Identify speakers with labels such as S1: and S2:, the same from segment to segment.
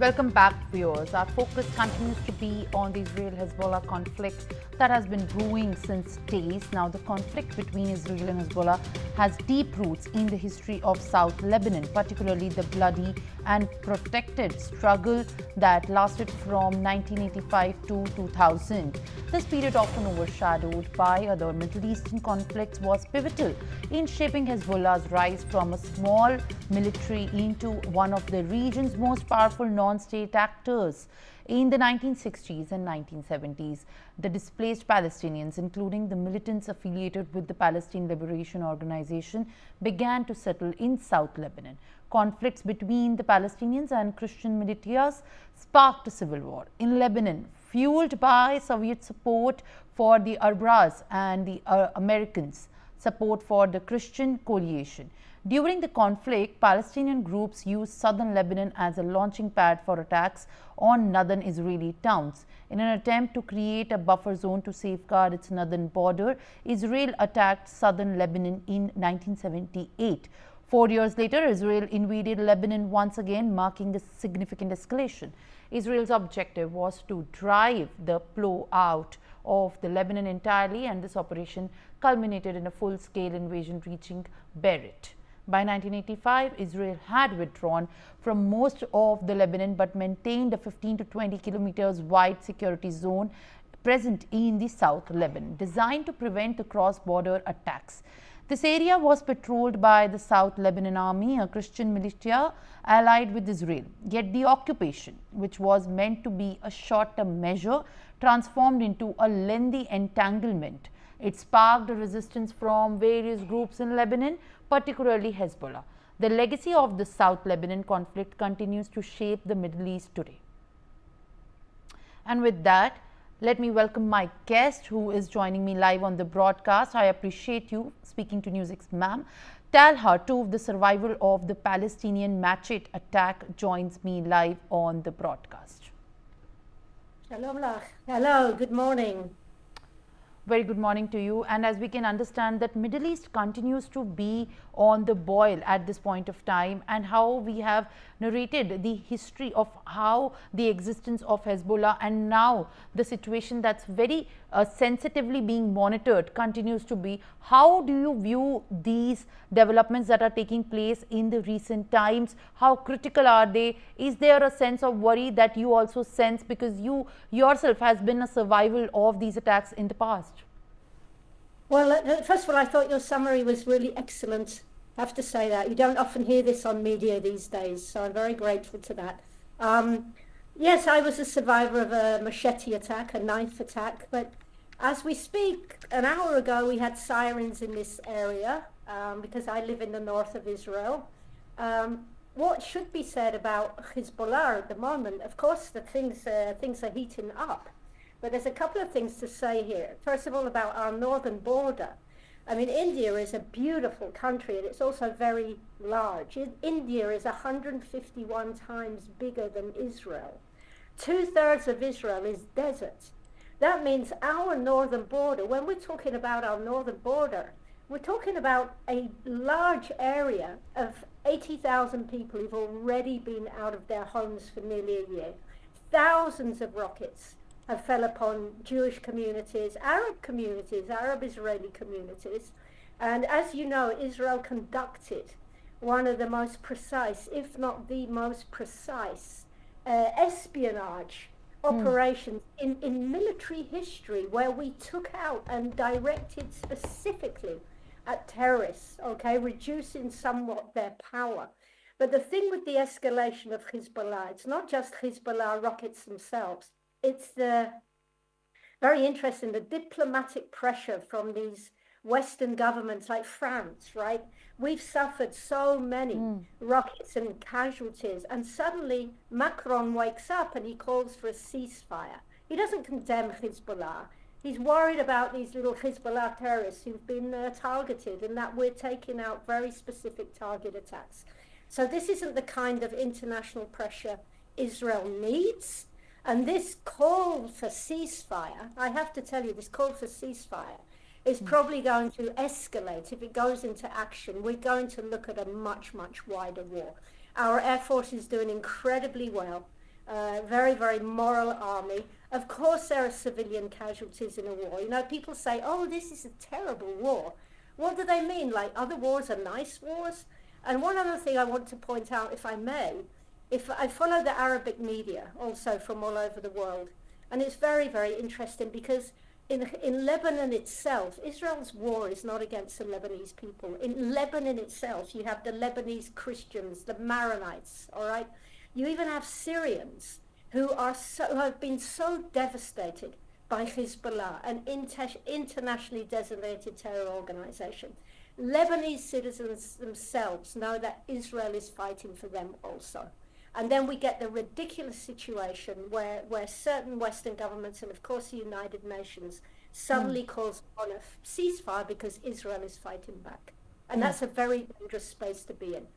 S1: Welcome back, viewers. Our focus continues to be on the Israel-Hezbollah conflict that has been brewing since days. Now, the conflict between Israel and Hezbollah has deep roots in the history of South Lebanon, particularly the bloody and protracted struggle that lasted from 1985 to 2000. This period, often overshadowed by other Middle Eastern conflicts, was pivotal in shaping Hezbollah's rise from a small military into one of the region's most powerful non-state actors. In the 1960s and 1970s, the displaced Palestinians, including the militants affiliated with the Palestine Liberation Organization, began to settle in South Lebanon. Conflicts between the Palestinians and Christian militias sparked a civil war in Lebanon, fueled by Soviet support for the Arabs and the Americans' support for the Christian coalition. During the conflict, Palestinian groups used southern Lebanon as a launching pad for attacks on northern Israeli towns. In an attempt to create a buffer zone to safeguard its northern border, Israel attacked southern Lebanon in 1978. 4 years later, Israel invaded Lebanon once again, marking a significant escalation. Israel's objective was to drive the PLO out of the Lebanon entirely, and this operation culminated in a full-scale invasion reaching Beirut. By 1985, Israel had withdrawn from most of the Lebanon but maintained a 15 to 20 kilometers wide security zone present in the South Lebanon, designed to prevent the cross-border attacks. This area was patrolled by the South Lebanon Army, a Christian militia allied with Israel. Yet the occupation, which was meant to be a short-term measure, transformed into a lengthy entanglement. It sparked a resistance from various groups in Lebanon, particularly Hezbollah. The legacy of the South Lebanon conflict continues to shape the Middle East today. And with that, let me welcome my guest who is joining me live on the broadcast. I appreciate you speaking to NewsX, ma'am. Tal Hartouf, the survivor of the Palestinian machete attack, joins me live on the broadcast.
S2: Shalom lach. Hello, good morning.
S1: Very good morning to you. And as we can understand that Middle East continues to be on the boil at this point of time, and how we have narrated the history of how the existence of Hezbollah and now the situation that's very sensitively being monitored continues to be. How do you view these developments that are taking place in the recent times? How critical are they? Is there a sense of worry that you also sense, because you yourself has been a survival of these attacks in the past?
S2: Well, first of all, I thought your summary was really excellent. I have to say that. You don't often hear this on media these days, so I'm very grateful to that. Yes, I was a survivor of a machete attack, a knife attack, but as we speak, an hour ago we had sirens in this area because I live in the north of Israel. What should be said about Hezbollah at the moment? Of course, the things are heating up, but there's a couple of things to say here. First of all, about our northern border. I mean, India is a beautiful country, and it's also very large. India is 151 times bigger than Israel. 2/3 of Israel is desert. That means our northern border, when we're talking about our northern border, we're talking about a large area of 80,000 people who've already been out of their homes for nearly a year. Thousands of rockets have fell upon Jewish communities, Arab Israeli communities. And as you know, Israel conducted one of the most precise, if not the most precise, espionage operations in military history, where we took out and directed specifically at terrorists, okay, reducing somewhat their power. But the thing with the escalation of Hezbollah, it's not just Hezbollah rockets themselves. It's the very interesting, the diplomatic pressure from these Western governments like France, right? We've suffered so many rockets and casualties, and suddenly Macron wakes up and he calls for a ceasefire. He doesn't condemn Hezbollah. He's worried about these little Hezbollah terrorists who've been targeted, and that we're taking out very specific target attacks. So this isn't the kind of international pressure Israel needs. And this call for ceasefire, I have to tell you, this call for ceasefire is probably going to escalate. If it goes into action, we're going to look at a much, much wider war. Our Air Force is doing incredibly well. very, very moral army. Of course, there are civilian casualties in a war. You know, people say, oh, this is a terrible war. What do they mean? Like, other wars are nice wars? And one other thing I want to point out, if I may, if I follow the Arabic media also from all over the world, and it's very, very interesting because in Lebanon itself, Israel's war is not against the Lebanese people. In Lebanon itself, you have the Lebanese Christians, the Maronites, all right? You even have Syrians who have been so devastated by Hezbollah, an internationally designated terror organization. Lebanese citizens themselves know that Israel is fighting for them also. And then we get the ridiculous situation where certain Western governments, and of course the United Nations, suddenly calls on a ceasefire because Israel is fighting back. And that's a very dangerous space to be in.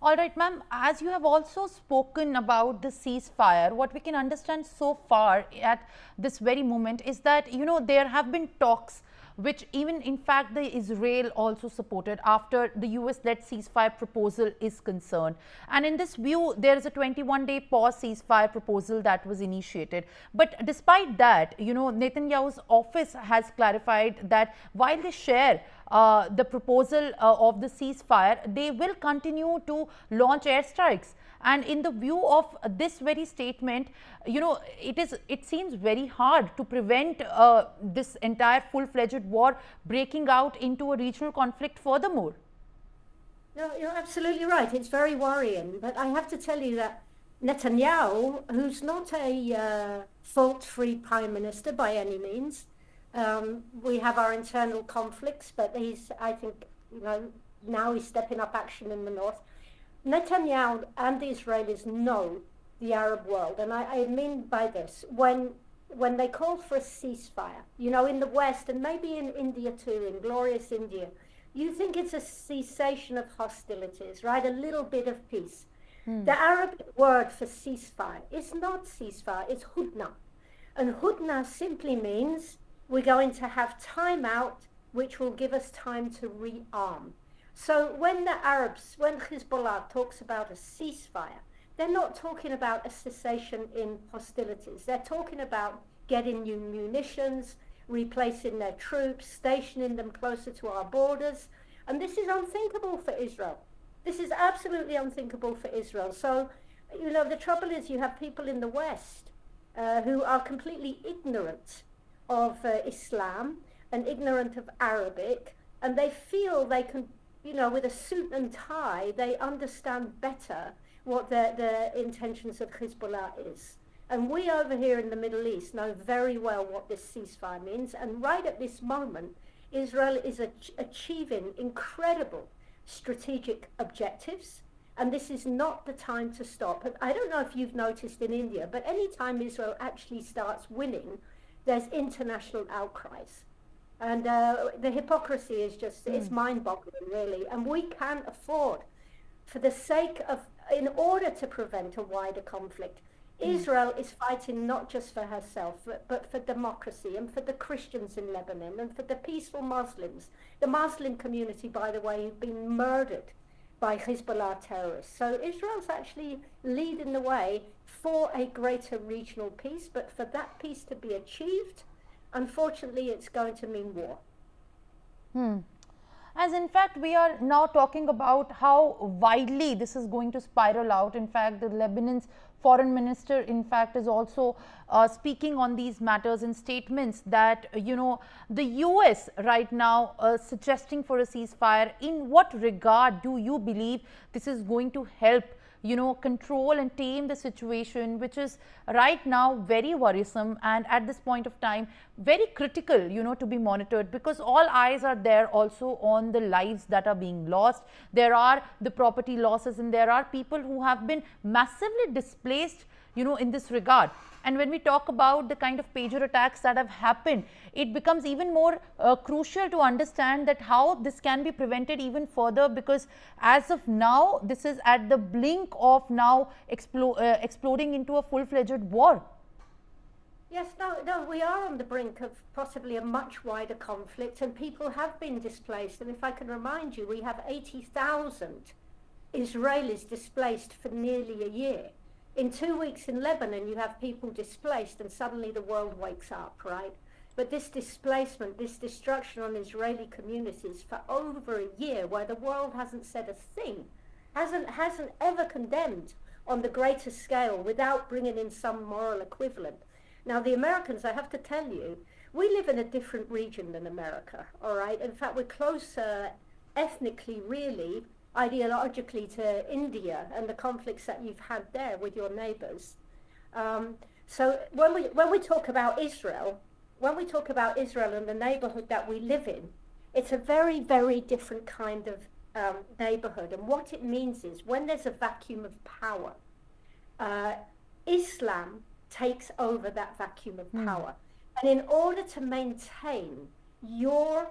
S1: All right, ma'am, as you have also spoken about the ceasefire, what we can understand so far at this very moment is that, you know, there have been talks which even in fact the Israel also supported after the US-led ceasefire proposal is concerned. And in this view, there is a 21-day pause ceasefire proposal that was initiated. But despite that, you know, Netanyahu's office has clarified that while they share the proposal of the ceasefire, they will continue to launch airstrikes. And in the view of this very statement, you know, it seems very hard to prevent this entire full-fledged war breaking out into a regional conflict furthermore.
S2: No, you're absolutely right. It's very worrying. But I have to tell you that Netanyahu, who's not a fault-free prime minister by any means, we have our internal conflicts, but I think, you know, now he's stepping up action in the north. Netanyahu and the Israelis know the Arab world, and I mean by this, when they call for a ceasefire, you know, in the West, and maybe in India too, in glorious India, you think it's a cessation of hostilities, right? A little bit of peace. The Arabic word for ceasefire is not ceasefire, it's hudna. And hudna simply means we're going to have time out, which will give us time to rearm. So when when Hezbollah talks about a ceasefire, they're not talking about a cessation in hostilities. They're talking about getting new munitions, replacing their troops, stationing them closer to our borders. And this is unthinkable for Israel. This is absolutely unthinkable for Israel. So, you know, the trouble is you have people in the West who are completely ignorant of Islam and ignorant of Arabic, and they feel they can, you know, with a suit and tie, they understand better what the intentions of Hezbollah is. And we over here in the Middle East know very well what this ceasefire means. And right at this moment, Israel is achieving incredible strategic objectives. And this is not the time to stop. I don't know if you've noticed in India, but anytime Israel actually starts winning, there's international outcries. And the hypocrisy is just, it's mind-boggling, really. And we can afford, for the sake of, in order to prevent a wider conflict, Israel is fighting not just for herself, but for democracy and for the Christians in Lebanon and for the peaceful Muslims. The Muslim community, by the way, have been murdered by Hezbollah terrorists. So Israel's actually leading the way for a greater regional peace, but for that peace to be achieved, unfortunately, it's going to mean war.
S1: As in fact, we are now talking about how widely this is going to spiral out. In fact, the Lebanon's foreign minister, in fact, is also speaking on these matters in statements that, you know, the US right now suggesting for a ceasefire. In what regard do you believe this is going to help, you know, control and tame the situation, which is right now very worrisome and at this point of time very critical, you know, to be monitored, because all eyes are there also on the lives that are being lost. There are the property losses, and there are people who have been massively displaced, you know, in this regard. And when we talk about the kind of pager attacks that have happened, it becomes even more crucial to understand that how this can be prevented even further, because as of now, this is at the blink of now exploding into a full-fledged war.
S2: Yes, no, we are on the brink of possibly a much wider conflict, and people have been displaced. And if I can remind you, we have 80,000 Israelis displaced for nearly a year. In 2 weeks in Lebanon, you have people displaced and suddenly the world wakes up, right? But this displacement, this destruction on Israeli communities for over a year, where the world hasn't said a thing, hasn't ever condemned on the greater scale without bringing in some moral equivalent. Now, the Americans, I have to tell you, we live in a different region than America, all right? In fact, we're closer ethnically, really, ideologically to India and the conflicts that you've had there with your neighbors. So when we talk about Israel, and the neighborhood that we live in, it's a very, very different kind of neighborhood. And what it means is when there's a vacuum of power, Islam takes over that vacuum of power. And in order to maintain your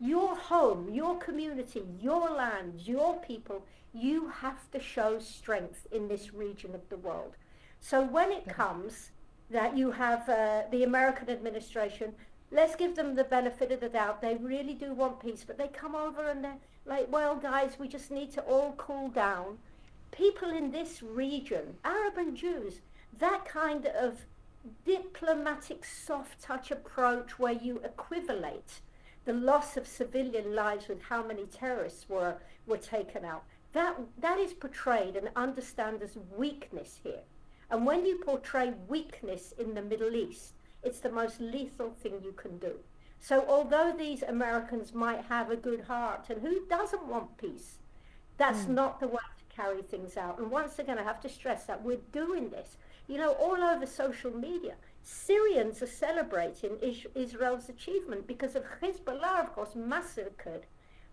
S2: home, your community, your land, your people, you have to show strength in this region of the world. So when it comes that you have the American administration, let's give them the benefit of the doubt. They really do want peace, but they come over and they're like, well, guys, we just need to all cool down. People in this region, Arab and Jews, that kind of diplomatic soft touch approach where you equivalate the loss of civilian lives with how many terrorists were taken out, that is portrayed and understood as weakness here. And when you portray weakness in the Middle East, it's the most lethal thing you can do. So although these Americans might have a good heart, and who doesn't want peace, that's not the way to carry things out. And once again, I have to stress that we're doing this. You know, all over social media, Syrians are celebrating Israel's achievement because of Hezbollah, of course, massacred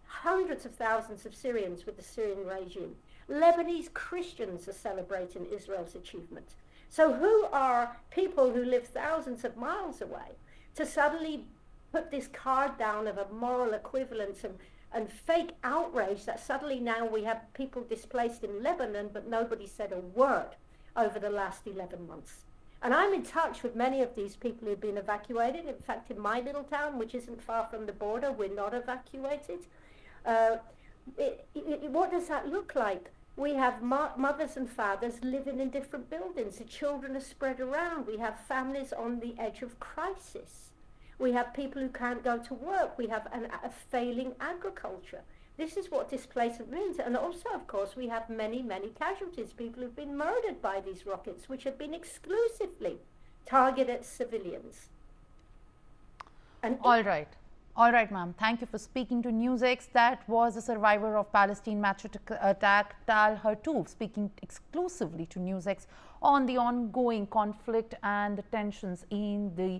S2: hundreds of thousands of Syrians with the Syrian regime. Lebanese Christians are celebrating Israel's achievement. So who are people who live thousands of miles away to suddenly put this card down of a moral equivalence and fake outrage that suddenly now we have people displaced in Lebanon, but nobody said a word over the last 11 months. And I'm in touch with many of these people who've been evacuated. In fact, in my little town, which isn't far from the border, we're not evacuated. What does that look like? We have mothers and fathers living in different buildings. The children are spread around. We have families on the edge of crisis. We have people who can't go to work. We have a failing agriculture. This is what displacement means. And also, of course, we have many, many casualties, people who've been murdered by these rockets, which have been exclusively targeted at civilians. And
S1: All right, ma'am. Thank you for speaking to NewsX. That was a survivor of Palestine match attack, Tal Hartouf, speaking exclusively to NewsX on the ongoing conflict and the tensions in the